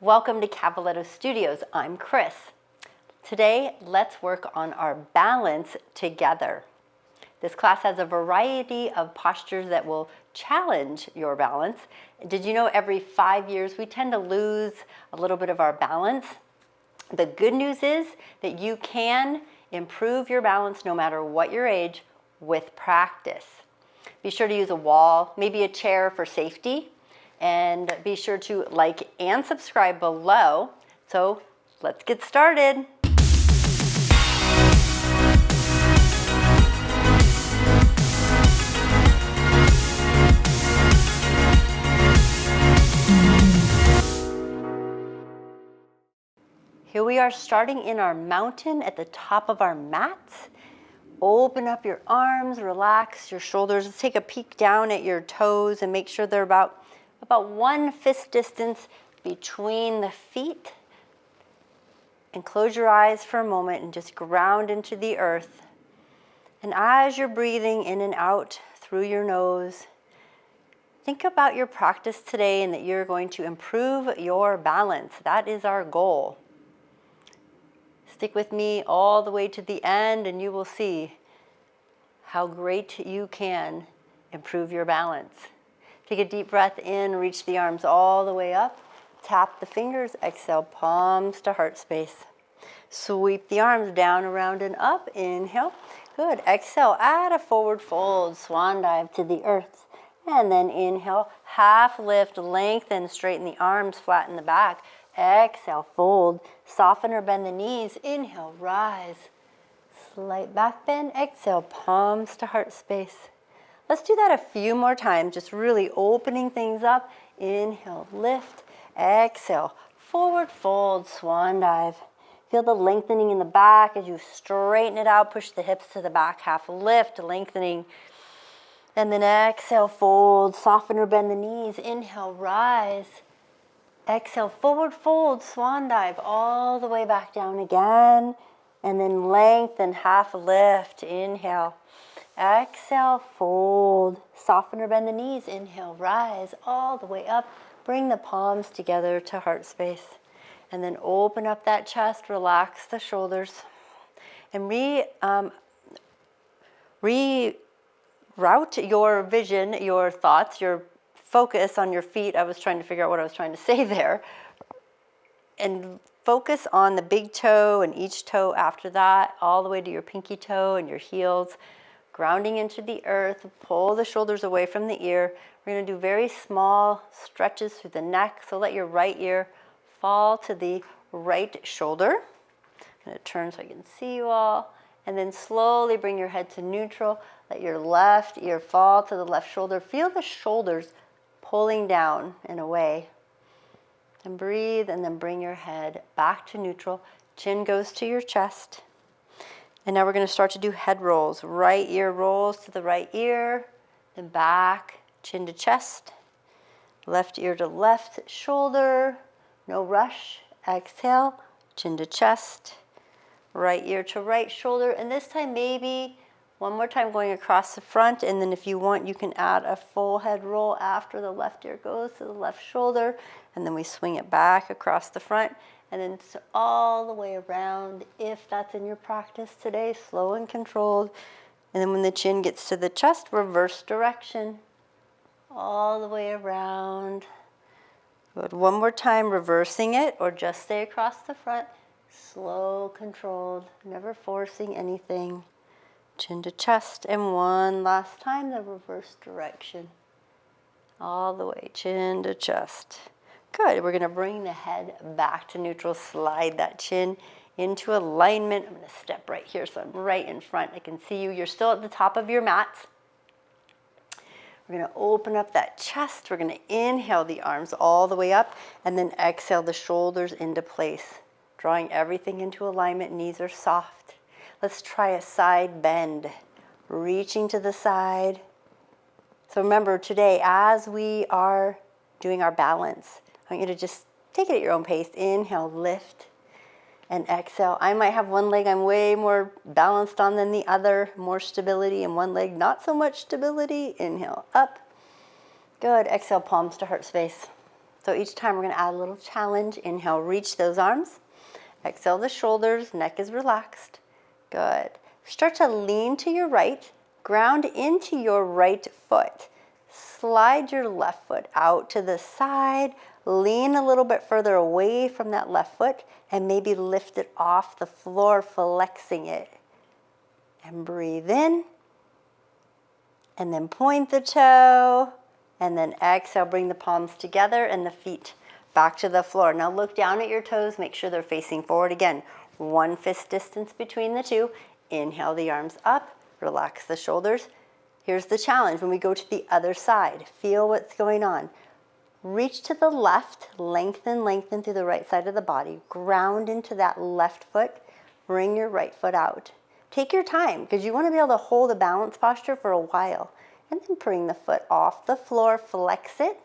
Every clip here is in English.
Welcome to Cobra Studios. I'm Chris. Today, let's work on our balance together. This class has a variety of postures that will challenge your balance. Did you know every 5 years we tend to lose a little bit of our balance? The good news is that you can improve your balance no matter what your age with practice. Be sure to use a wall, maybe a chair for safety, and be sure to like and subscribe below. So let's get started. Here we are starting in our mountain at the top of our mats. Open up your arms, relax your shoulders. Let's take a peek down at your toes and make sure they're about 1 fist distance between the feet. And close your eyes for a moment and just ground into the earth. And as you're breathing in and out through your nose, think about your practice today and that you're going to improve your balance. That is our goal. Stick with me all the way to the end and you will see how great you can improve your balance. Take a deep breath in, reach the arms all the way up. Tap the fingers, exhale, palms to heart space. Sweep the arms down, around, and up. Inhale. Good. Exhale, add a forward fold, swan dive to the earth. And then inhale, half lift, lengthen, straighten the arms, flatten the back. Exhale, fold, soften or bend the knees. Inhale, rise. Slight back bend. Exhale, palms to heart space. Let's do that a few more times, just really opening things up. Inhale, lift. Exhale, forward fold, swan dive. Feel the lengthening in the back as you straighten it out. Push the hips to the back, half lift, lengthening. And then exhale, fold, soften or bend the knees. Inhale, rise. Exhale, forward fold, swan dive, all the way back down again. And then lengthen, half lift. Inhale. Exhale, fold, soften or bend the knees. Inhale, rise all the way up. Bring the palms together to heart space. And then open up that chest, relax the shoulders. And reroute your vision, your thoughts, your focus on your feet. I was trying to figure out what I was trying to say there. And focus on the big toe and each toe after that, all the way to your pinky toe and your heels. Grounding into the earth, pull the shoulders away from the ear. We're going to do very small stretches through the neck. So let your right ear fall to the right shoulder. I'm going to turn so I can see you all. And then slowly bring your head to neutral. Let your left ear fall to the left shoulder. Feel the shoulders pulling down and away. And breathe and then bring your head back to neutral. Chin goes to your chest. And now we're going to start to do head rolls. Right ear rolls to the right ear, then back, chin to chest. Left ear to left shoulder, no rush. Exhale, chin to chest. Right ear to right shoulder. And this time maybe one more time going across the front. And then if you want, you can add a full head roll after the left ear goes to the left shoulder. And then we swing it back across the front. And then all the way around, if that's in your practice today, slow and controlled. And then when the chin gets to the chest, reverse direction. All the way around. Good. One more time, reversing it, or just stay across the front. Slow, controlled, never forcing anything. Chin to chest. And one last time, the reverse direction. All the way, chin to chest. Good. We're going to bring the head back to neutral. Slide that chin into alignment. I'm going to step right here so I'm right in front. I can see you. You're still at the top of your mats. We're going to open up that chest. We're going to inhale the arms all the way up and then exhale the shoulders into place, drawing everything into alignment. Knees are soft. Let's try a side bend, reaching to the side. So remember today, as we are doing our balance, I want you to just take it at your own pace. Inhale, lift, and exhale. I might have one leg I'm way more balanced on than the other, more stability, and one leg not so much stability. Inhale, up. Good. Exhale, palms to heart space. So each time we're going to add a little challenge. Inhale, reach those arms. Exhale the shoulders, neck is relaxed. Good. Start to lean to your right, ground into your right foot. Slide your left foot out to the side, lean a little bit further away from that left foot, and maybe lift it off the floor, flexing it. And breathe in, and then point the toe, and then exhale, bring the palms together and the feet back to the floor. Now look down at your toes, make sure they're facing forward again. 1 fist distance between the two. Inhale the arms up, relax the shoulders. Here's the challenge when we go to the other side. Feel what's going on. Reach to the left, lengthen through the right side of the body. Ground into that left foot, bring your right foot out. Take your time because you want to be able to hold a balance posture for a while. And then bring the foot off the floor, flex it.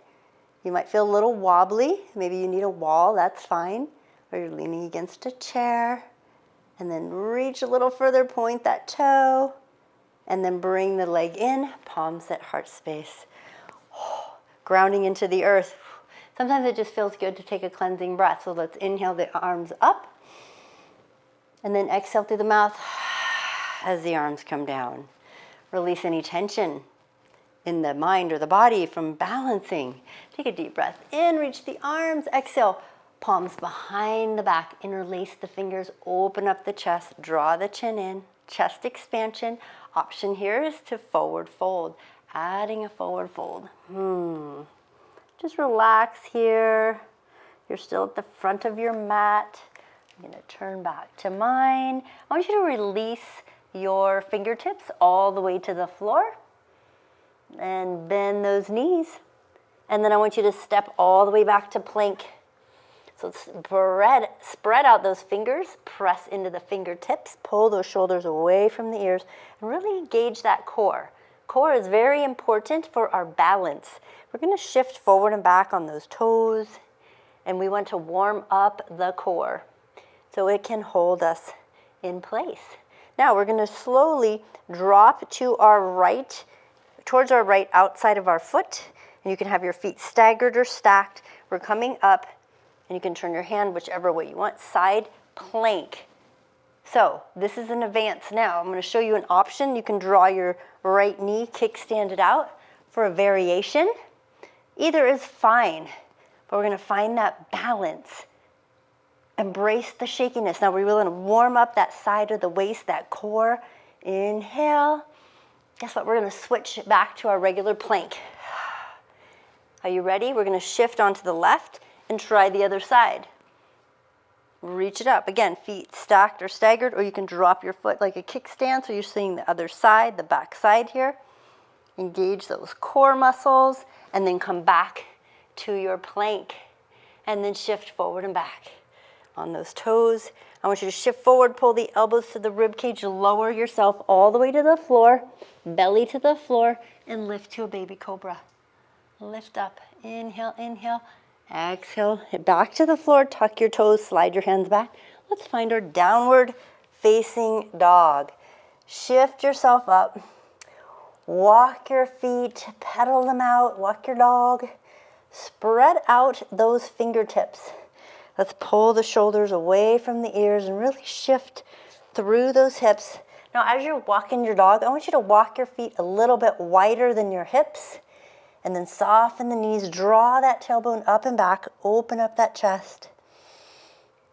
You might feel a little wobbly. Maybe you need a wall, that's fine. Or you're leaning against a chair. And then reach a little further, point that toe. And then bring the leg in, palms at heart space. Grounding into the earth. Sometimes it just feels good to take a cleansing breath. So let's inhale the arms up. And then exhale through the mouth as the arms come down. Release any tension in the mind or the body from balancing. Take a deep breath in, reach the arms, exhale. Palms behind the back, interlace the fingers, open up the chest, draw the chin in, chest expansion. Option here is to forward fold, adding a forward fold. Just relax here. You're still at the front of your mat. I'm gonna turn back to mine. I want you to release your fingertips all the way to the floor and bend those knees. And then I want you to step all the way back to plank. So spread out those fingers, press into the fingertips, pull those shoulders away from the ears, and really engage that core. Core is very important for our balance. We're gonna shift forward and back on those toes, and we want to warm up the core so it can hold us in place. Now we're gonna slowly drop to our right, towards our right outside of our foot, and you can have your feet staggered or stacked. We're coming up, and you can turn your hand whichever way you want, side plank. So this is an advance now. I'm going to show you an option. You can draw your right knee, kickstand it out for a variation. Either is fine, but we're going to find that balance. Embrace the shakiness. Now we're going to warm up that side of the waist, that core. Inhale. Guess what? We're going to switch back to our regular plank. Are you ready? We're going to shift onto the left and try the other side. Reach it up. Again, feet stacked or staggered, or you can drop your foot like a kickstand, so you're seeing the other side, the back side here. Engage those core muscles, and then come back to your plank. And then shift forward and back. On those toes, I want you to shift forward, pull the elbows to the rib cage, lower yourself all the way to the floor, belly to the floor, and lift to a baby cobra. Lift up. Inhale, inhale. Exhale, hit back to the floor, tuck your toes, slide your hands back. Let's find our downward facing dog. Shift yourself up. Walk your feet, pedal them out, walk your dog. Spread out those fingertips. Let's pull the shoulders away from the ears and really shift through those hips. Now, as you're walking your dog, I want you to walk your feet a little bit wider than your hips. And then soften the knees, draw that tailbone up and back, open up that chest.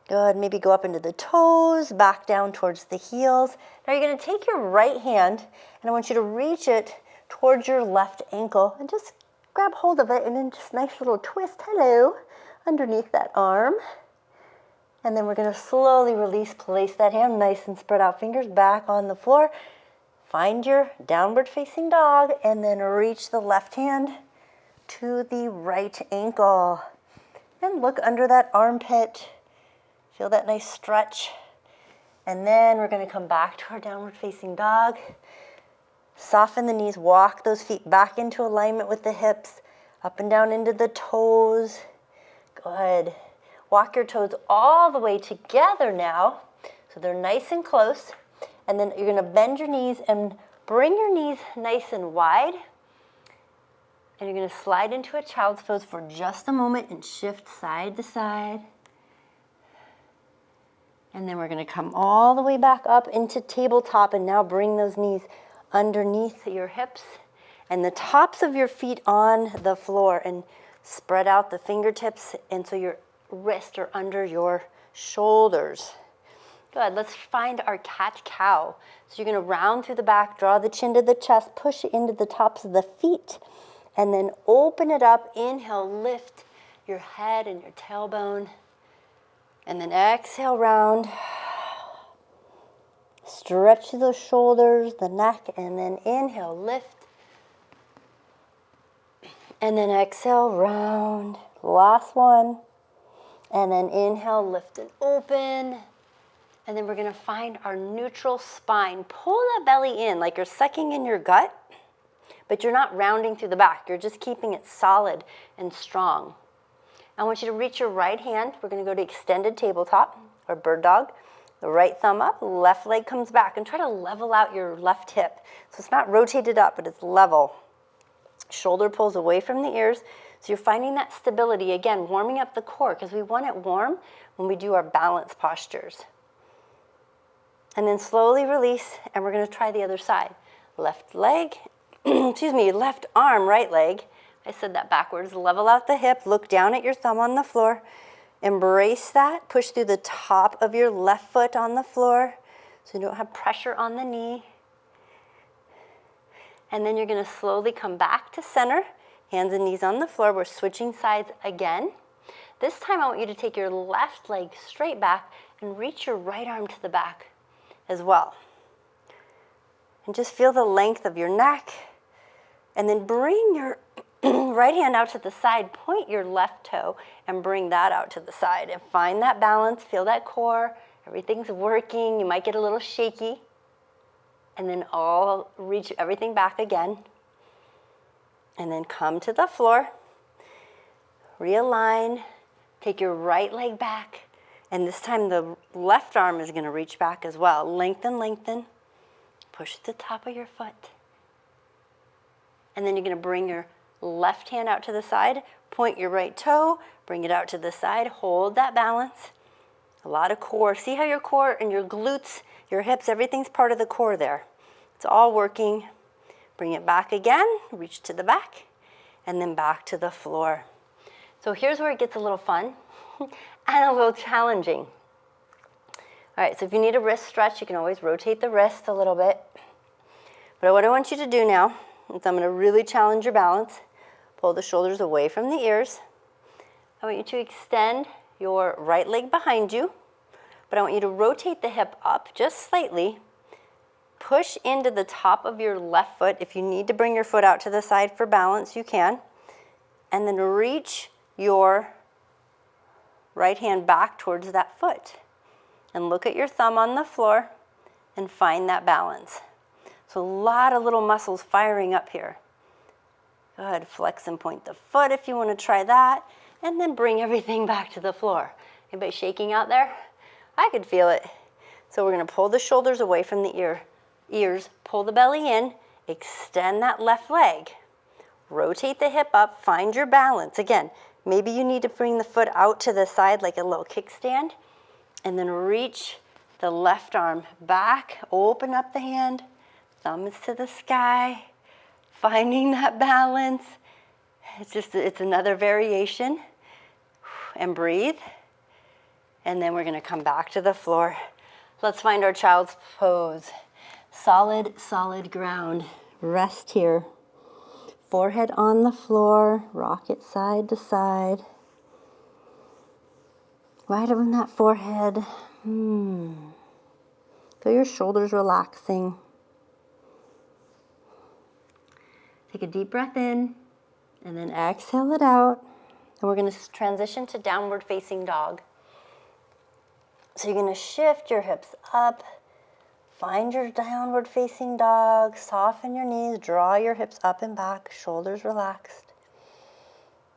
Good, maybe go up into the toes, back down towards the heels. Now you're gonna take your right hand, and I want you to reach it towards your left ankle, and just grab hold of it, and then just nice little twist, hello, underneath that arm. And then we're gonna slowly release, place that hand, nice and spread out fingers back on the floor. Find your downward facing dog, and then reach the left hand to the right ankle. And look under that armpit. Feel that nice stretch. And then we're going to come back to our downward facing dog. Soften the knees, walk those feet back into alignment with the hips, up and down into the toes. Good. Walk your toes all the way together now, so they're nice and close. And then you're going to bend your knees and bring your knees nice and wide. And you're going to slide into a child's pose for just a moment and shift side to side. And then we're going to come all the way back up into tabletop and now bring those knees underneath your hips and the tops of your feet on the floor, and spread out the fingertips until your wrists are under your shoulders. Good, let's find our cat-cow. So you're going to round through the back, draw the chin to the chest, push it into the tops of the feet, and then open it up. Inhale, lift your head and your tailbone. And then exhale, round. Stretch those shoulders, the neck, and then inhale, lift. And then exhale, round. Last one. And then inhale, lift and open. And then we're going to find our neutral spine. Pull that belly in like you're sucking in your gut, but you're not rounding through the back. You're just keeping it solid and strong. I want you to reach your right hand. We're going to go to extended tabletop or bird dog. The right thumb up, left leg comes back, and try to level out your left hip. So it's not rotated up, but it's level. Shoulder pulls away from the ears. So you're finding that stability. Again, warming up the core because we want it warm when we do our balance postures. And then slowly release, and we're going to try the other side. Left leg, excuse me, left arm, right leg. I said that backwards. Level out the hip, look down at your thumb on the floor. Embrace that. Push through the top of your left foot on the floor so you don't have pressure on the knee. And then you're going to slowly come back to center. Hands and knees on the floor. We're switching sides again. This time I want you to take your left leg straight back and reach your right arm to the back as well. And just feel the length of your neck. And then bring your right hand out to the side, point your left toe, and bring that out to the side. And find that balance, feel that core. Everything's working. You might get a little shaky. And then reach everything back again. And then come to the floor. Realign. Take your right leg back. And this time the left arm is going to reach back as well. Lengthen, lengthen. Push the top of your foot. And then you're going to bring your left hand out to the side, point your right toe, bring it out to the side, hold that balance. A lot of core. See how your core and your glutes, your hips, everything's part of the core there. It's all working. Bring it back again, reach to the back, and then back to the floor. So here's where it gets a little fun and a little challenging. All right, so if you need a wrist stretch, you can always rotate the wrist a little bit. But what I want you to do now is I'm going to really challenge your balance. Pull the shoulders away from the ears. I want you to extend your right leg behind you, but I want you to rotate the hip up just slightly. Push into the top of your left foot. If you need to bring your foot out to the side for balance, you can. And then reach your right hand back towards that foot. And look at your thumb on the floor and find that balance. So a lot of little muscles firing up here. Go ahead, flex and point the foot if you want to try that. And then bring everything back to the floor. Anybody shaking out there? I could feel it. So we're going to pull the shoulders away from the ears, pull the belly in, extend that left leg. Rotate the hip up, find your balance. Again, maybe you need to bring the foot out to the side like a little kickstand. And then reach the left arm back, open up the hand, thumb is to the sky. Finding that balance. It's another variation. And breathe. And then we're going to come back to the floor. Let's find our child's pose. Solid, solid ground. Rest here. Forehead on the floor. Rock it side to side. Right on that forehead. Feel your shoulders relaxing. Take a deep breath in, and then exhale it out. And we're going to transition to downward facing dog. So you're going to shift your hips up, find your downward facing dog, soften your knees, draw your hips up and back, shoulders relaxed.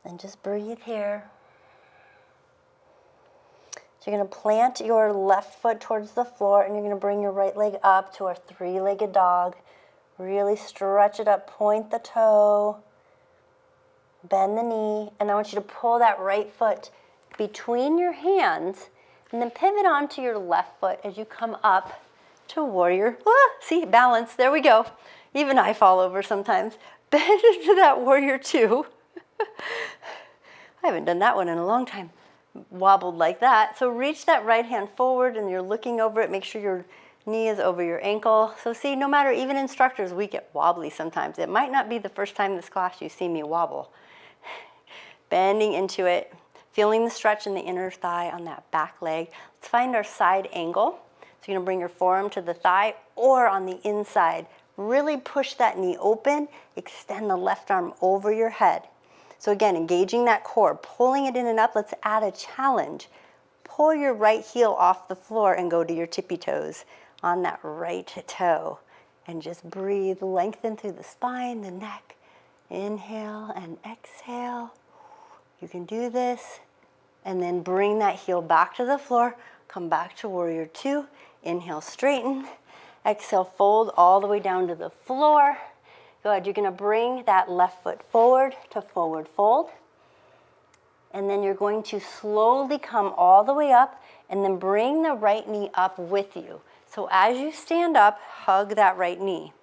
And just breathe here. So you're going to plant your left foot towards the floor, and you're going to bring your right leg up to our three-legged dog. Really stretch it up, point the toe, Bend the knee, and I want you to pull that right foot between your hands, and then pivot onto your left foot as you come up to warrior. Ah, see, balance, there we go. Even I fall over sometimes. Bend into that warrior two. I haven't done that one in a long time. Wobbled like that. So reach that right hand forward and you're looking over it. Make sure your knee is over your ankle. So see, no matter, even instructors, we get wobbly sometimes. It might not be the first time this class you see me wobble. Bending into it, feeling the stretch in the inner thigh on that back leg. Let's find our side angle. So you're gonna bring your forearm to the thigh or on the inside. Really push that knee open, extend the left arm over your head. So again, engaging that core, pulling it in and up. Let's add a challenge. Pull your right heel off the floor and go to your tippy toes on that right toe. And just breathe, lengthen through the spine, the neck. Inhale and exhale. You can do this. And then bring that heel back to the floor. Come back to warrior two. Inhale, straighten. Exhale, fold all the way down to the floor. Good, you're gonna bring that left foot forward to forward fold. And then you're going to slowly come all the way up and then bring the right knee up with you. So as you stand up, hug that right knee.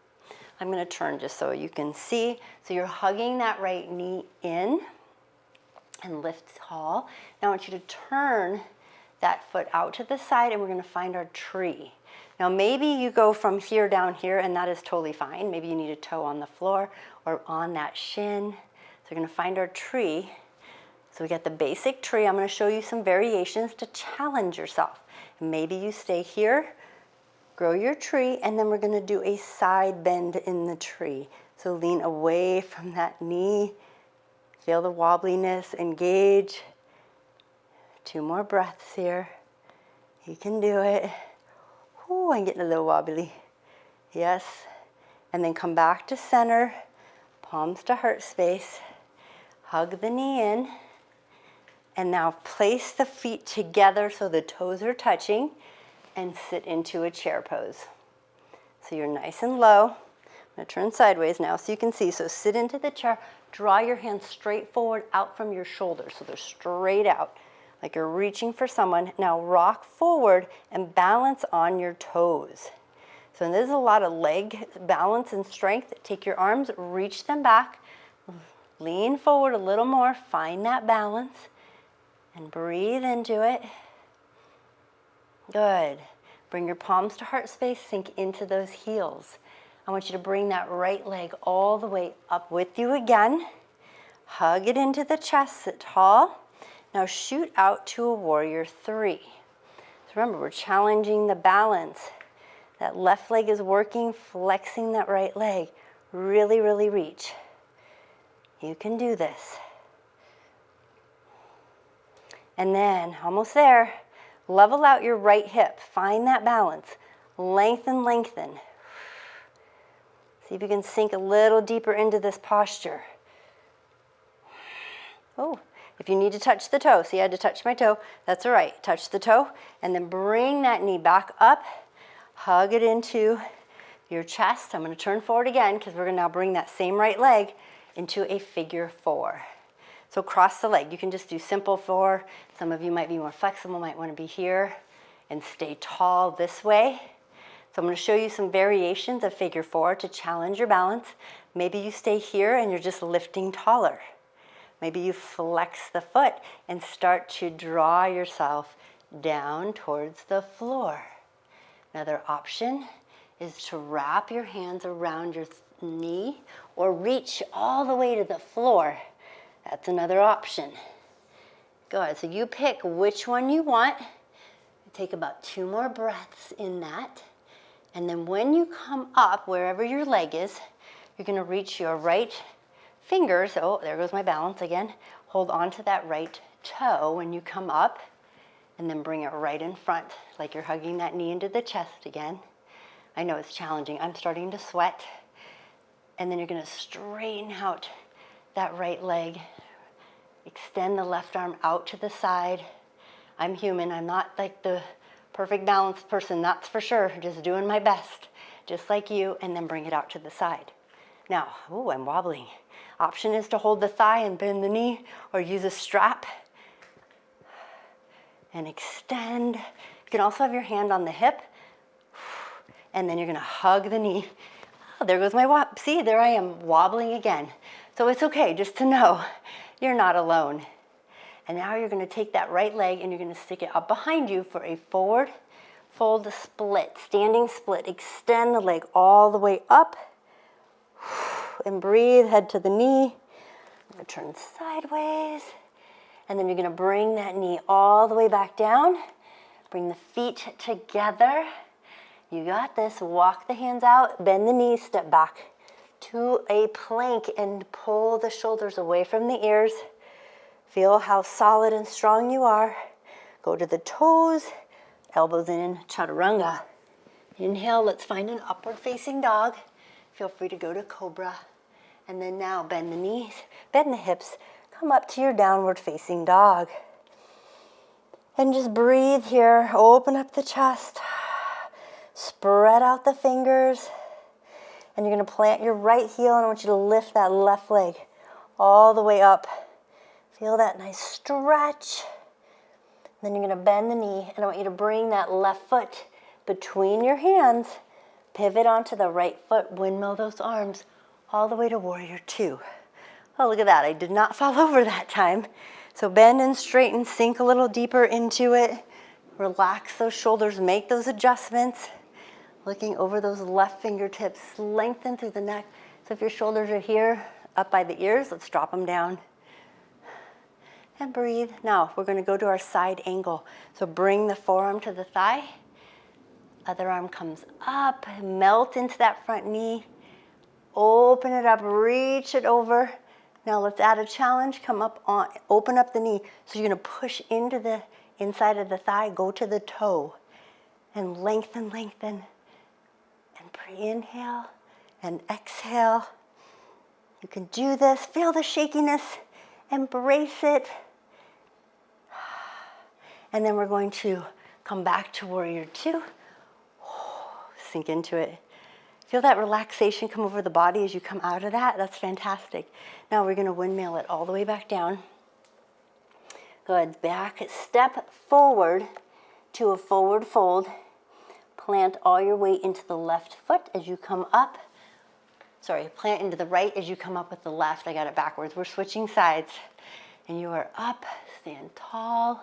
I'm gonna turn just so you can see. So you're hugging that right knee in and lift tall. Now I want you to turn that foot out to the side and we're gonna find our tree. Now maybe you go from here down here and that is totally fine. Maybe you need a toe on the floor or on that shin. So we're gonna find our tree. So we got the basic tree. I'm gonna show you some variations to challenge yourself. Maybe you stay here, grow your tree, and then we're gonna do a side bend in the tree. So lean away from that knee. Feel the wobbliness, engage. 2 more breaths here. You can do it. Ooh, I'm getting a little wobbly. Yes. And then come back to center, palms to heart space. Hug the knee in. And now place the feet together so the toes are touching and sit into a chair pose. So you're nice and low. I'm gonna turn sideways now so you can see. So sit into the chair, draw your hands straight forward out from your shoulders so they're straight out, like you're reaching for someone. Now rock forward and balance on your toes. So this is a lot of leg balance and strength. Take your arms, reach them back, lean forward a little more, find that balance, and breathe into it. Good. Bring your palms to heart space, sink into those heels. I want you to bring that right leg all the way up with you again. Hug it into the chest, sit tall. Now shoot out to a warrior three. So remember, we're challenging the balance. That left leg is working, flexing that right leg. Really, really reach. You can do this. And then, almost there, level out your right hip. Find that balance. Lengthen, lengthen. See if you can sink a little deeper into this posture. Oh, if you need to touch the toe, see I had to touch my toe, that's all right. Touch the toe and then bring that knee back up. Hug it into your chest. I'm going to turn forward again because we're going to now bring that same right leg into a figure four. So cross the leg. You can just do simple four. Some of you might be more flexible, might want to be here and stay tall this way. So I'm going to show you some variations of figure four to challenge your balance. Maybe you stay here and you're just lifting taller. Maybe you flex the foot and start to draw yourself down towards the floor. Another option is to wrap your hands around your knee or reach all the way to the floor. That's another option. Good, so you pick which one you want. Take about 2 more breaths in that. And then when you come up, wherever your leg is, you're gonna reach your right fingers. Oh, there goes my balance again. Hold on to that right toe when you come up and then bring it right in front, like you're hugging that knee into the chest again. I know it's challenging. I'm starting to sweat. And then you're gonna straighten out that right leg. Extend the left arm out to the side. I'm human. I'm not like the perfect balanced person, that's for sure. Just doing my best, just like you, and then bring it out to the side. Now, ooh, I'm wobbling. Option is to hold the thigh and bend the knee, or use a strap and extend. You can also have your hand on the hip, and then you're gonna hug the knee. Oh, there goes my see, there I am wobbling again. So it's okay just to know you're not alone. And now you're gonna take that right leg and you're gonna stick it up behind you for a forward fold split, standing split. Extend the leg all the way up and breathe, head to the knee. I'm gonna turn sideways. And then you're gonna bring that knee all the way back down. Bring the feet together. You got this. Walk the hands out, bend the knees, step back to a plank and pull the shoulders away from the ears. Feel how solid and strong you are. Go to the toes, elbows in, chaturanga. Inhale, let's find an upward facing dog. Feel free to go to Cobra. And then now bend the knees, bend the hips, come up to your downward facing dog. And just breathe here, open up the chest. Spread out the fingers. And you're gonna plant your right heel, and I want you to lift that left leg all the way up. Feel that nice stretch. Then you're gonna bend the knee, and I want you to bring that left foot between your hands, pivot onto the right foot, windmill those arms all the way to warrior two. Oh, look at that, I did not fall over that time. So bend and straighten, sink a little deeper into it. Relax those shoulders, make those adjustments. Looking over those left fingertips, lengthen through the neck. So if your shoulders are here, up by the ears, let's drop them down. And breathe. Now, we're gonna go to our side angle. So bring the forearm to the thigh. Other arm comes up, melt into that front knee. Open it up, reach it over. Now let's add a challenge, come up on, open up the knee. So you're gonna push into the inside of the thigh, go to the toe, and lengthen, lengthen. And inhale and exhale. You can do this, feel the shakiness, embrace it. And then we're going to come back to warrior two. Sink into it. Feel that relaxation come over the body as you come out of that. That's fantastic. Now we're gonna windmill it all the way back down. Good, back, step forward to a forward fold. Plant all your weight into the left foot as you come up. Sorry, plant into the right as you come up with the left. I got it backwards. We're switching sides. And you are up, stand tall.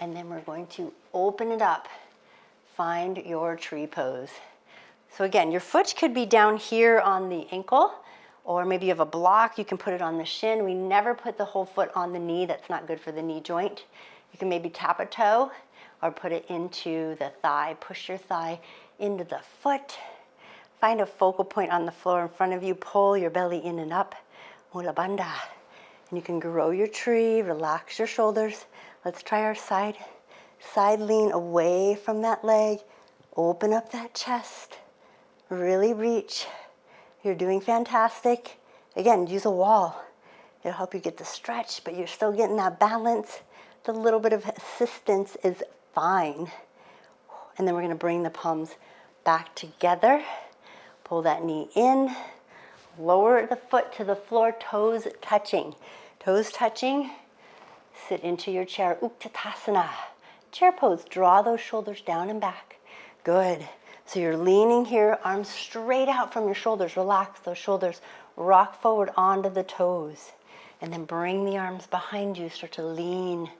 And then we're going to open it up. Find your tree pose. So again, your foot could be down here on the ankle, or maybe you have a block, you can put it on the shin. We never put the whole foot on the knee. That's not good for the knee joint. You can maybe tap a toe or put it into the thigh. Push your thigh into the foot. Find a focal point on the floor in front of you. Pull your belly in and up. Mula Bandha. And you can grow your tree, relax your shoulders. Let's try our side lean away from that leg. Open up that chest. Really reach. You're doing fantastic. Again, use a wall. It'll help you get the stretch, but you're still getting that balance. The little bit of assistance is fine. And then we're gonna bring the palms back together. Pull that knee in. Lower the foot to the floor, toes touching. Toes touching. Sit into your chair, Utkatasana. Chair pose, draw those shoulders down and back. Good. So you're leaning here, arms straight out from your shoulders. Relax those shoulders. Rock forward onto the toes. And then bring the arms behind you. Start to lean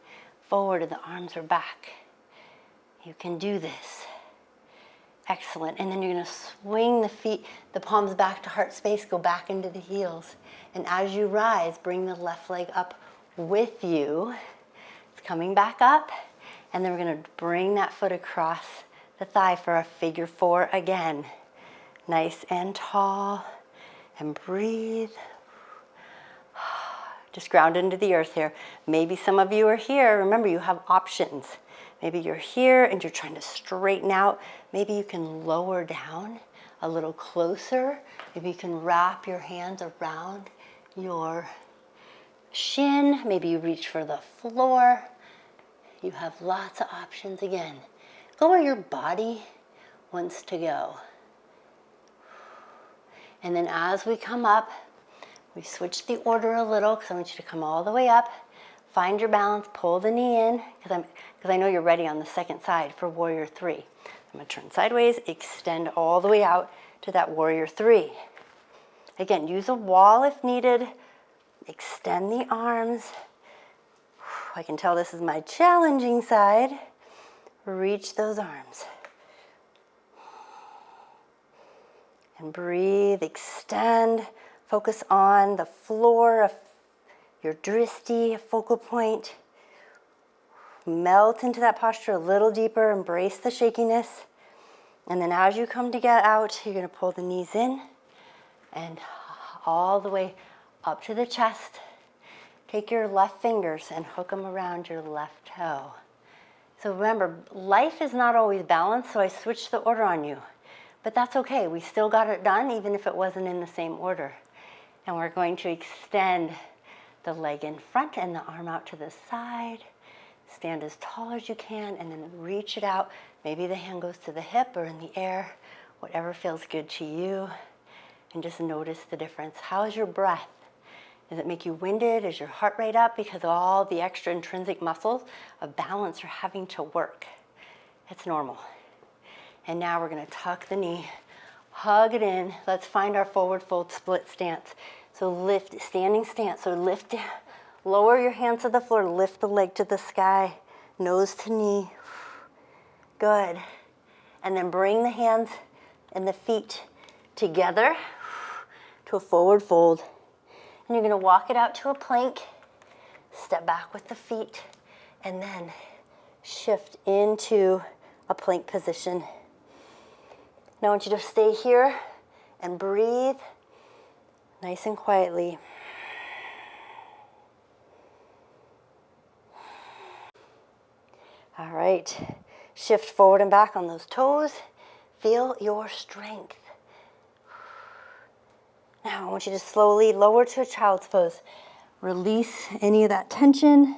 forward and the arms are back. You can do this. Excellent. And then you're going to swing the feet, the palms back to heart space, go back into the heels. And as you rise, bring the left leg up with you. It's coming back up. And then we're going to bring that foot across the thigh for a figure four again. Nice and tall. And breathe. Just ground into the earth here. Maybe some of you are here. Remember, you have options. Maybe you're here and you're trying to straighten out. Maybe you can lower down a little closer. Maybe you can wrap your hands around your shin. Maybe you reach for the floor. You have lots of options again. Go where your body wants to go. And then as we come up, We switch the order a little because I want you to come all the way up. Find your balance, pull the knee in, because I know you're ready on the second side for warrior three. I'm gonna turn sideways, extend all the way out to that warrior three. Again, use a wall if needed. Extend the arms. I can tell this is my challenging side. Reach those arms. And breathe, extend. Focus on the floor of your dristi, focal point. Melt into that posture a little deeper. Embrace the shakiness. And then as you come to get out, you're going to pull the knees in and all the way up to the chest. Take your left fingers and hook them around your left toe. So remember, life is not always balanced, so I switched the order on you. But that's okay. We still got it done, even if it wasn't in the same order. And we're going to extend the leg in front and the arm out to the side. Stand as tall as you can and then reach it out. Maybe the hand goes to the hip or in the air, whatever feels good to you. And just notice the difference. How is your breath? Does it make you winded? Is your heart rate up because all the extra intrinsic muscles of balance are having to work? It's normal. And now we're going to tuck the knee, hug it in. Let's find our forward fold split stance. So lift, standing stance. So lift, lower your hands to the floor, lift the leg to the sky, nose to knee. Good. And then bring the hands and the feet together to a forward fold. And you're going to walk it out to a plank, step back with the feet, and then shift into a plank position. Now I want you to stay here and breathe nice and quietly. All right, shift forward and back on those toes. Feel your strength. Now I want you to slowly lower to a child's pose. Release any of that tension,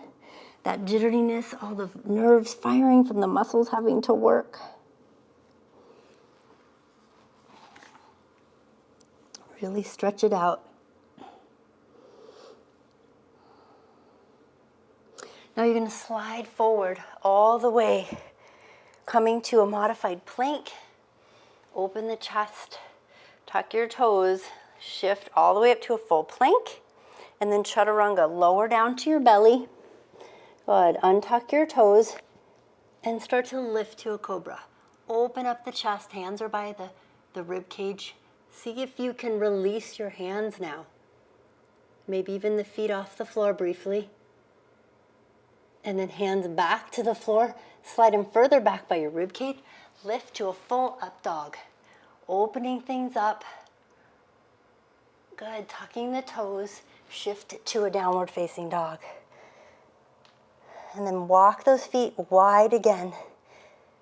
that jitteriness, all the nerves firing from the muscles having to work. Really stretch it out. Now you're going to slide forward all the way, coming to a modified plank. Open the chest, tuck your toes, shift all the way up to a full plank, and then chaturanga, lower down to your belly. Good, untuck your toes, and start to lift to a cobra. Open up the chest, hands are by the rib cage. See if you can release your hands now. Maybe even the feet off the floor briefly. And then hands back to the floor, slide them further back by your rib cage. Lift to a full up dog. Opening things up. Good, tucking the toes, shift it to a downward facing dog. And then walk those feet wide again.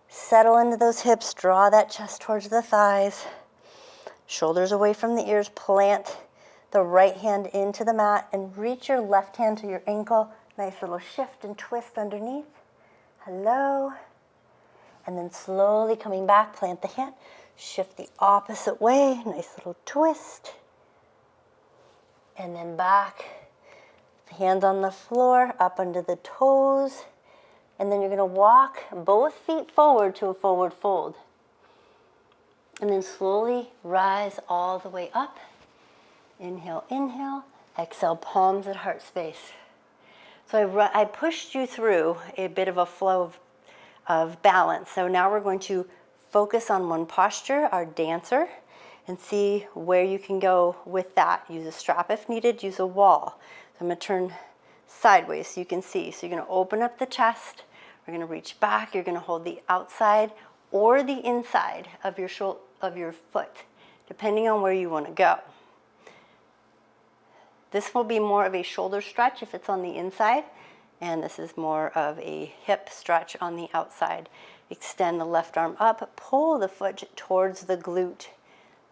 Settle into those hips, draw that chest towards the thighs. Shoulders away from the ears, plant the right hand into the mat and reach your left hand to your ankle. Nice little shift and twist underneath. Hello. And then slowly coming back, plant the hand, shift the opposite way, nice little twist. And then back, hands on the floor, up under the toes. And then you're gonna walk both feet forward to a forward fold. And then slowly rise all the way up. Inhale, inhale, exhale, palms at heart space. So I pushed you through a bit of a flow of balance. So now we're going to focus on one posture, our dancer, and see where you can go with that. Use a strap if needed, use a wall. So I'm gonna turn sideways so you can see. So you're gonna open up the chest, we're gonna reach back, you're gonna hold the outside or the inside of your foot, depending on where you wanna go. This will be more of a shoulder stretch if it's on the inside, and this is more of a hip stretch on the outside. Extend the left arm up, pull the foot towards the glute.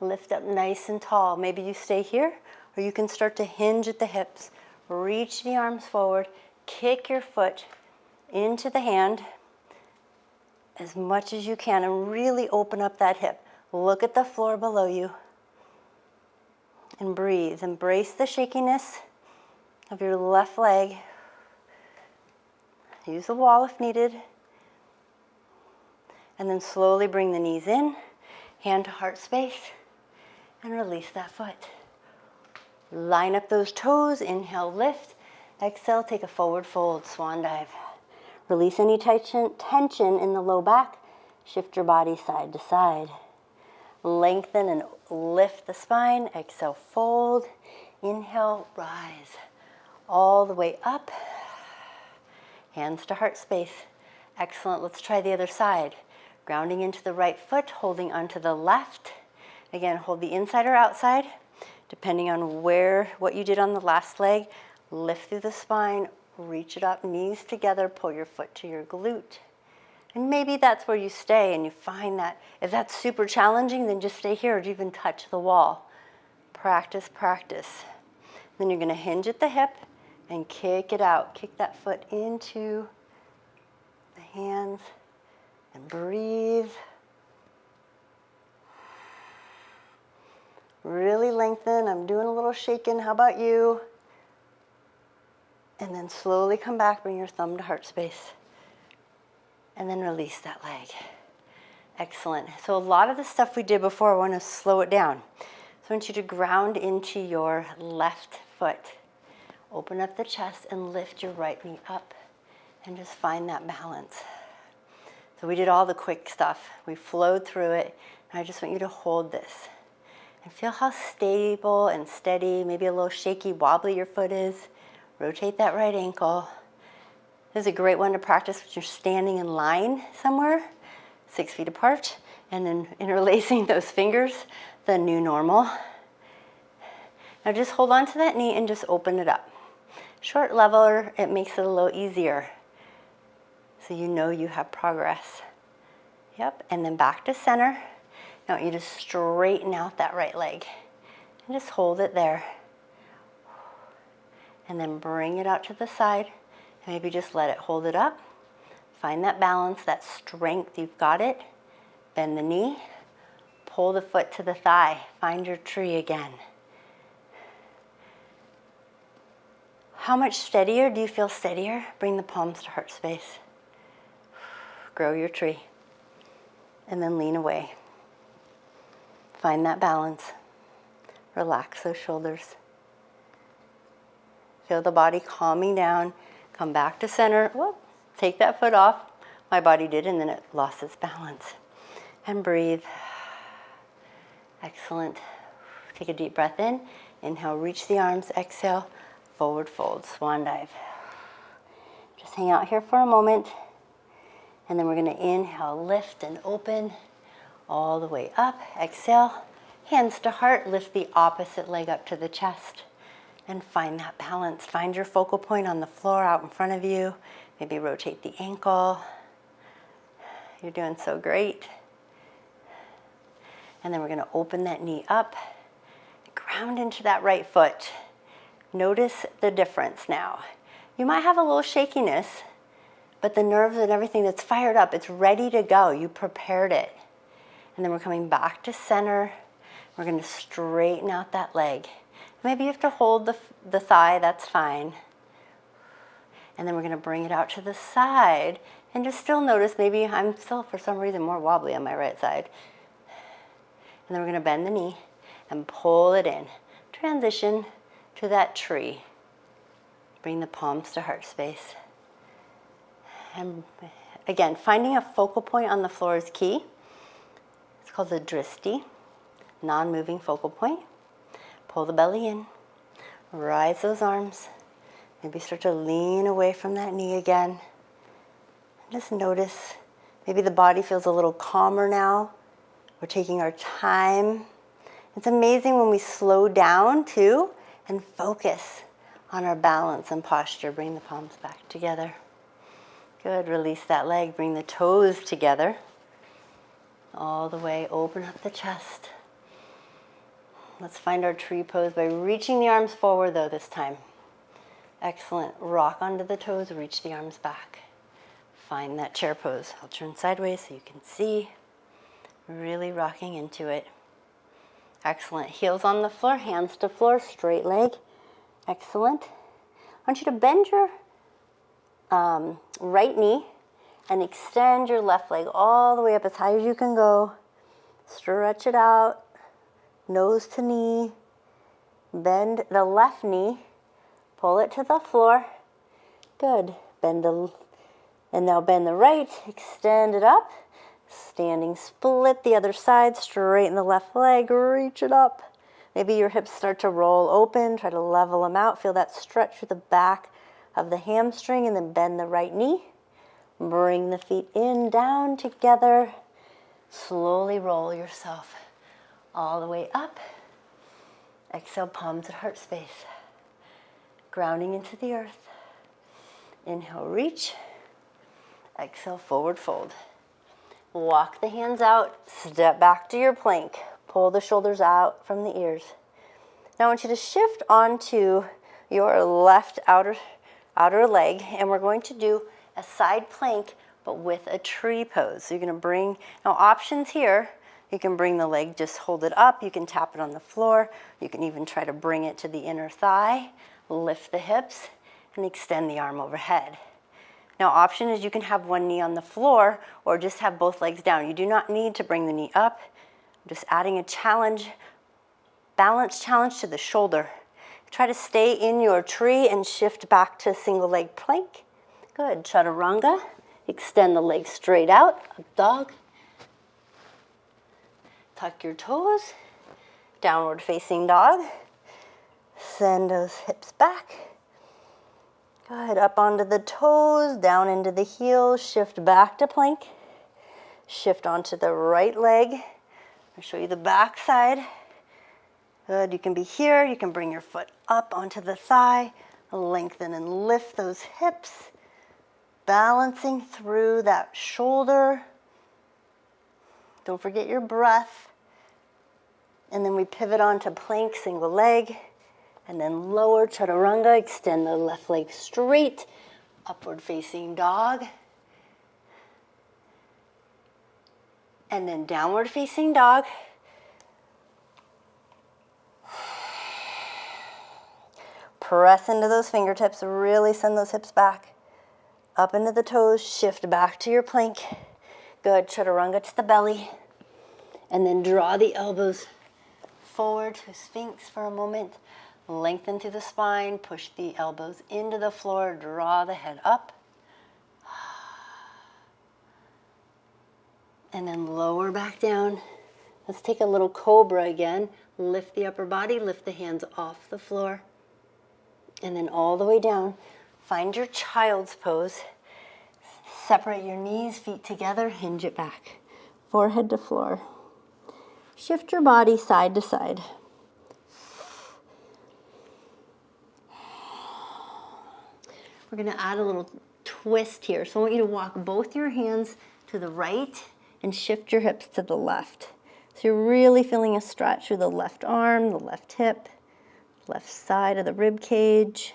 Lift up nice and tall. Maybe you stay here, or you can start to hinge at the hips. Reach the arms forward, kick your foot into the hand as much as you can, and really open up that hip. Look at the floor below you. And breathe. Embrace the shakiness of your left leg. Use the wall if needed. And then slowly bring the knees in, hand to heart space, and release that foot. Line up those toes, inhale, lift. Exhale, take a forward fold, swan dive. Release any tension in the low back. Shift your body side to side. Lengthen and lift the spine. Exhale, fold. Inhale, rise. All the way up. Hands to heart space. Excellent. Let's try the other side. Grounding into the right foot, holding onto the left. Again, hold the inside or outside, depending on what you did on the last leg. Lift through the spine, reach it up, knees together, pull your foot to your glute. And maybe that's where you stay and you find that if that's super challenging, then just stay here or even touch the wall. Practice, practice. Then you're going to hinge at the hip and kick it out. Kick that foot into the hands and breathe. Really lengthen. I'm doing a little shaking. How about you? And then slowly come back, bring your thumb to heart space. And then release that leg. Excellent. So a lot of the stuff we did before, I want to slow it down. So I want you to ground into your left foot. Open up the chest and lift your right knee up. And just find that balance. So we did all the quick stuff. We flowed through it. And I just want you to hold this. And feel how stable and steady, maybe a little shaky, wobbly your foot is. Rotate that right ankle. This is a great one to practice when you're standing in line somewhere, 6 feet apart, and then interlacing those fingers, the new normal. Now just hold on to that knee and just open it up. Short leveler, it makes it a little easier. So you know you have progress. Yep, and then back to center. Now I want you to straighten out that right leg. And just hold it there. And then bring it out to the side. And maybe just let it hold it up. Find that balance, that strength. You've got it. Bend the knee. Pull the foot to the thigh. Find your tree again. How much steadier? Do you feel steadier? Bring the palms to heart space. Grow your tree. And then lean away. Find that balance. Relax those shoulders. Feel the body calming down. Come back to center. Whoop. Take that foot off. My body did, and then it lost its balance. And breathe. Excellent. Take a deep breath in. Inhale, reach the arms. Exhale, forward fold, swan dive. Just hang out here for a moment. And then we're going to inhale, lift and open all the way up. Exhale, hands to heart. Lift the opposite leg up to the chest. And find that balance. Find your focal point on the floor out in front of you. Maybe rotate the ankle. You're doing so great. And then we're going to open that knee up. Ground into that right foot. Notice the difference now. You might have a little shakiness, but the nerves and everything that's fired up, it's ready to go. You prepared it. And then we're coming back to center. We're going to straighten out that leg. Maybe you have to hold the thigh, that's fine. And then we're going to bring it out to the side. And just still notice, maybe I'm still, for some reason, more wobbly on my right side. And then we're going to bend the knee and pull it in. Transition to that tree. Bring the palms to heart space. And again, finding a focal point on the floor is key. It's called the dristi, non-moving focal point. Pull the belly in, rise those arms. Maybe start to lean away from that knee again. Just notice, maybe the body feels a little calmer now. We're taking our time. It's amazing when we slow down too and focus on our balance and posture. Bring the palms back together. Good, release that leg, bring the toes together. All the way, open up the chest. Let's find our tree pose by reaching the arms forward though this time. Excellent. Rock onto the toes, reach the arms back. Find that chair pose. I'll turn sideways so you can see. Really rocking into it. Excellent. Heels on the floor, hands to floor, straight leg. Excellent. I want you to bend your right knee and extend your left leg all the way up as high as you can go. Stretch it out, nose to knee. Bend the left knee, pull it to the floor. Good. And now bend the right, extend it up. Standing split the other side, straighten the left leg, reach it up. Maybe your hips start to roll open, try to level them out. Feel that stretch through the back of the hamstring, and then bend the right knee. Bring the feet in, down together. Slowly roll yourself all the way up. Exhale, palms at heart space. Grounding into the earth. Inhale, reach. Exhale, forward fold. Walk the hands out, step back to your plank. Pull the shoulders out from the ears. Now I want you to shift onto your left outer leg, and we're going to do a side plank, but with a tree pose. So you're gonna bring, now options here, you can bring the leg, just hold it up, you can tap it on the floor, you can even try to bring it to the inner thigh, lift the hips, and extend the arm overhead. Now, option is you can have one knee on the floor or just have both legs down. You do not need to bring the knee up. I'm just adding a challenge, balance challenge to the shoulder. Try to stay in your tree and shift back to single leg plank. Good, chaturanga. Extend the legs straight out, up dog. Tuck your toes, downward facing dog. Send those hips back. Good, up onto the toes, down into the heels, shift back to plank. Shift onto the right leg. I'll show you the back side. Good, you can be here, you can bring your foot up onto the thigh, lengthen and lift those hips, balancing through that shoulder. Don't forget your breath. And then we pivot onto plank, single leg. And then lower chaturanga, extend the left leg straight, upward facing dog. And then downward facing dog. Press into those fingertips, really send those hips back. Up into the toes, shift back to your plank. Good, chaturanga to the belly. And then draw the elbows forward to Sphinx for a moment. Lengthen through the spine, push the elbows into the floor, draw the head up. And then lower back down. Let's take a little Cobra again. Lift the upper body, lift the hands off the floor. And then all the way down. Find your child's pose. Separate your knees, feet together, hinge it back. Forehead to floor. Shift your body side to side. We're going to add a little twist here. So I want you to walk both your hands to the right and shift your hips to the left. So you're really feeling a stretch through the left arm, the left hip, left side of the rib cage.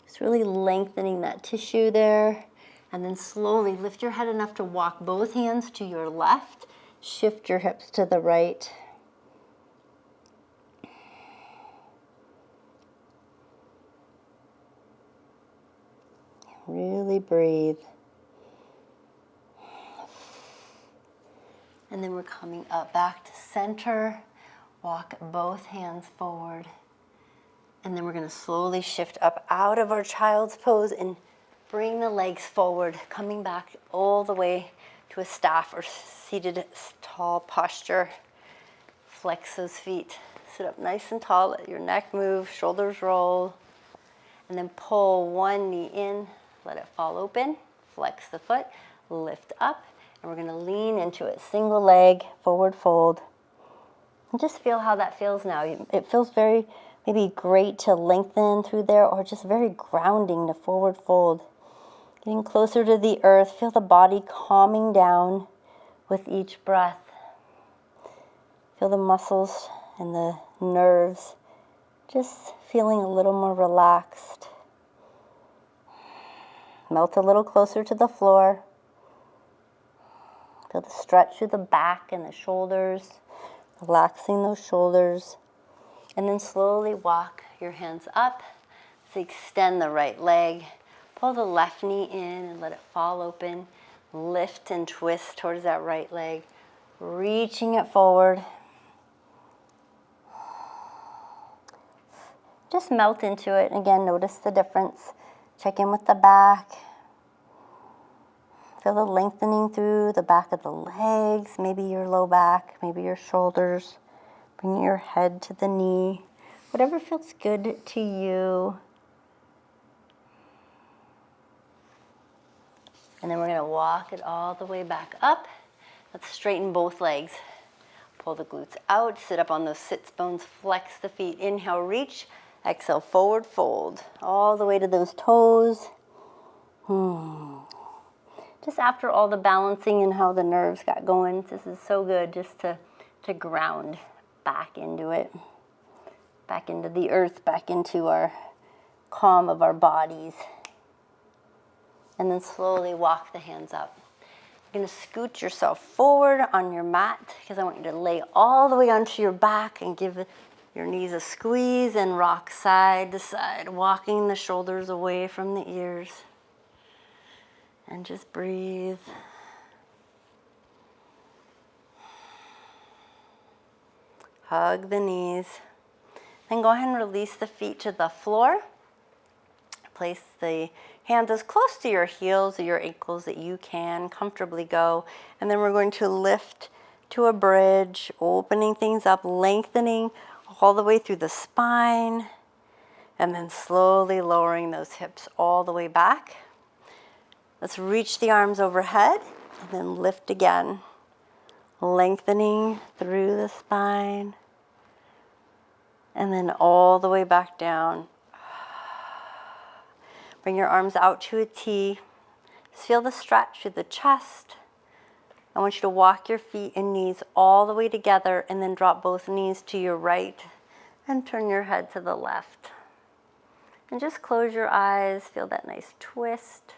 Just really lengthening that tissue there. And then slowly lift your head enough to walk both hands to your left. Shift your hips to the right. Really breathe. And then we're coming up back to center. Walk both hands forward. And then we're going to slowly shift up out of our child's pose and bring the legs forward, coming back all the way to a staff or seated tall posture. Flex those feet. Sit up nice and tall. Let your neck move, shoulders roll. And then pull one knee in. Let it fall open, flex the foot, lift up, and we're gonna lean into it. Single leg, forward fold. And just feel how that feels now. It feels very, maybe great to lengthen through there, or just very grounding to forward fold. Getting closer to the earth, feel the body calming down with each breath. Feel the muscles and the nerves just feeling a little more relaxed. Melt a little closer to the floor. Feel the stretch through the back and the shoulders, relaxing those shoulders. And then slowly walk your hands up. So extend the right leg. Pull the left knee in and let it fall open. Lift and twist towards that right leg, reaching it forward. Just melt into it. Again, notice the difference. Check in with the back. Feel the lengthening through the back of the legs, maybe your low back, maybe your shoulders. Bring your head to the knee. Whatever feels good to you. And then we're going to walk it all the way back up. Let's straighten both legs. Pull the glutes out, sit up on those sits bones, flex the feet. Inhale, reach. Exhale, forward fold. All the way to those toes. Just after all the balancing and how the nerves got going, this is so good just to ground back into it. Back into the earth, back into our calm of our bodies. And then slowly walk the hands up. You're going to scoot yourself forward on your mat because I want you to lay all the way onto your back and give your knees a squeeze and rock side to side, walking the shoulders away from the ears. And just breathe. Hug the knees. Then go ahead and release the feet to the floor. Place the hands as close to your heels or your ankles that you can comfortably go. And then we're going to lift to a bridge, opening things up, lengthening all the way through the spine. And then slowly lowering those hips all the way back. Let's reach the arms overhead and then lift again. Lengthening through the spine. And then all the way back down. Bring your arms out to a T. Just feel the stretch through the chest. I want you to walk your feet and knees all the way together and then drop both knees to your right and turn your head to the left. And just close your eyes. Feel that nice twist.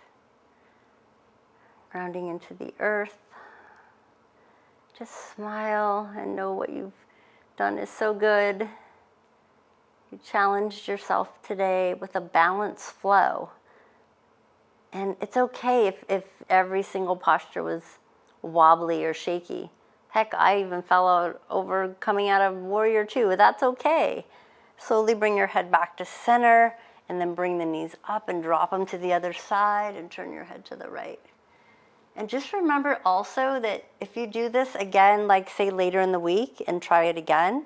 Grounding into the earth. Just smile and know what you've done is so good. You challenged yourself today with a balanced flow. And it's okay if every single posture was wobbly or shaky. Heck, I even fell over coming out of Warrior 2. That's okay. Slowly bring your head back to center and then bring the knees up and drop them to the other side and turn your head to the right. And just remember also that if you do this again, like say later in the week and try it again,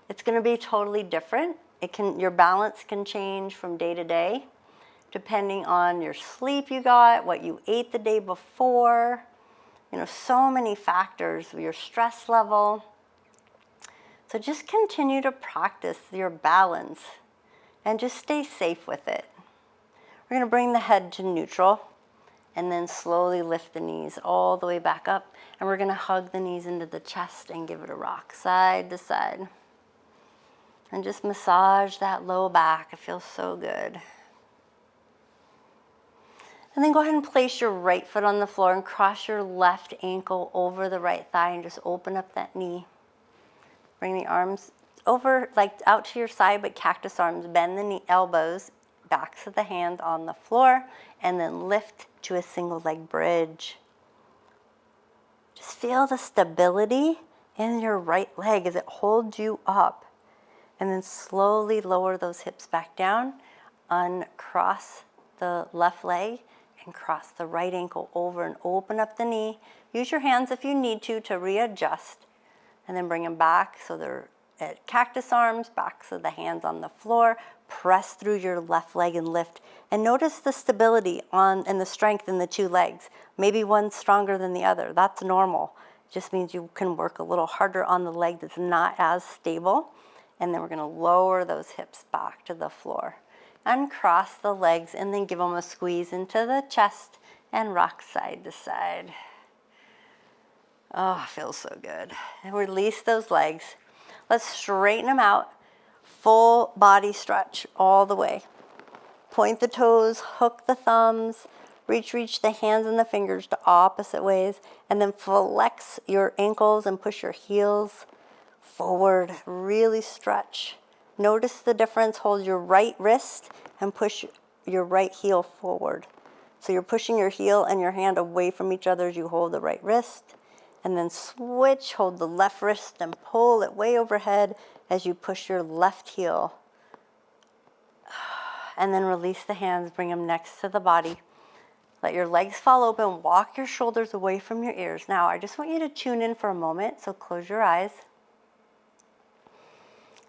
it's going to be totally different. Your balance can change from day to day, depending on your sleep you got, what you ate the day before, so many factors, your stress level. So just continue to practice your balance and just stay safe with it. We're going to bring the head to neutral and then slowly lift the knees all the way back up. And we're going to hug the knees into the chest and give it a rock side to side. And just massage that low back. It feels so good. And then go ahead and place your right foot on the floor and cross your left ankle over the right thigh and just open up that knee. Bring the arms over, like out to your side, but cactus arms. Bend the knee, elbows, backs of the hands on the floor, and then lift to a single leg bridge. Just feel the stability in your right leg as it holds you up. And then slowly lower those hips back down, uncross the left leg, and cross the right ankle over and open up the knee. Use your hands if you need to readjust, and then bring them back so they're at cactus arms, backs of the hands on the floor. Press through your left leg and lift. And notice the stability and the strength in the two legs. Maybe one's stronger than the other. That's normal. It just means you can work a little harder on the leg that's not as stable. And then we're going to lower those hips back to the floor. Uncross the legs and then give them a squeeze into the chest and rock side to side. Oh, it feels so good. And release those legs. Let's straighten them out. Full body stretch all the way. Point the toes, hook the thumbs, Reach the hands and the fingers to opposite ways, and then flex your ankles and push your heels forward. Really stretch. Notice the difference. Hold your right wrist and push your right heel forward. So you're pushing your heel and your hand away from each other as you hold the right wrist. And then switch, hold the left wrist and pull it way overhead as you push your left heel. And then release the hands, bring them next to the body. Let your legs fall open, walk your shoulders away from your ears. Now, I just want you to tune in for a moment, so close your eyes.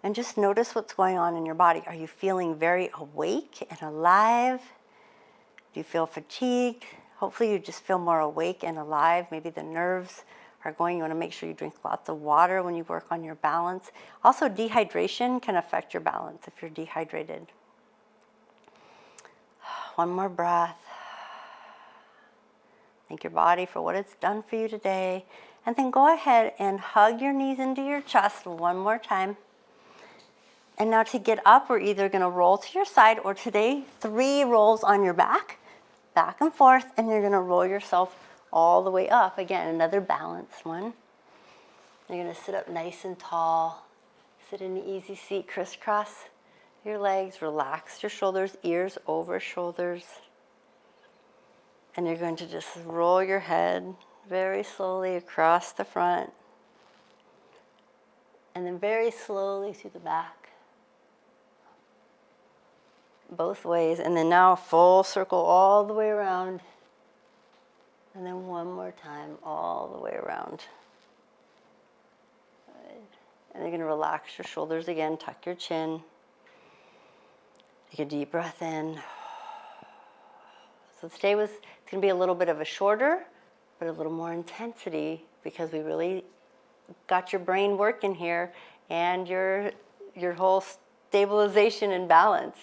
And just notice what's going on in your body. Are you feeling very awake and alive? Do you feel fatigued? Hopefully you just feel more awake and alive. Maybe the nerves are going. You want to make sure you drink lots of water when you work on your balance. Also, dehydration can affect your balance if you're dehydrated. One more breath. Thank your body for what it's done for you today. And then go ahead and hug your knees into your chest one more time. And now to get up, we're either going to roll to your side, or today, 3 rolls on your back and forth, and you're going to roll yourself all the way up. Again, another balanced one. You're going to sit up nice and tall. Sit in an easy seat, crisscross your legs, relax your shoulders, ears over shoulders. And you're going to just roll your head very slowly across the front, and then very slowly through the back. Both ways, and then now full circle all the way around, and then one more time all the way around. Good. And you're going to relax your shoulders again, tuck your chin, take a deep breath in. So today it's going to be a little bit of a shorter, but a little more intensity, because we really got your brain working here and your whole stabilization and balance.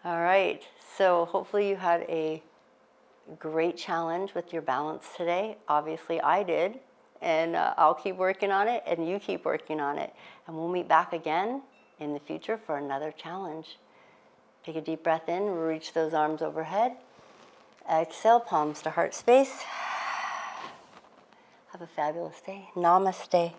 All right, so hopefully you had a great challenge with your balance today. Obviously I did, and I'll keep working on it, and you keep working on it. And we'll meet back again in the future for another challenge. Take a deep breath in, reach those arms overhead. Exhale, palms to heart space. Have a fabulous day. Namaste.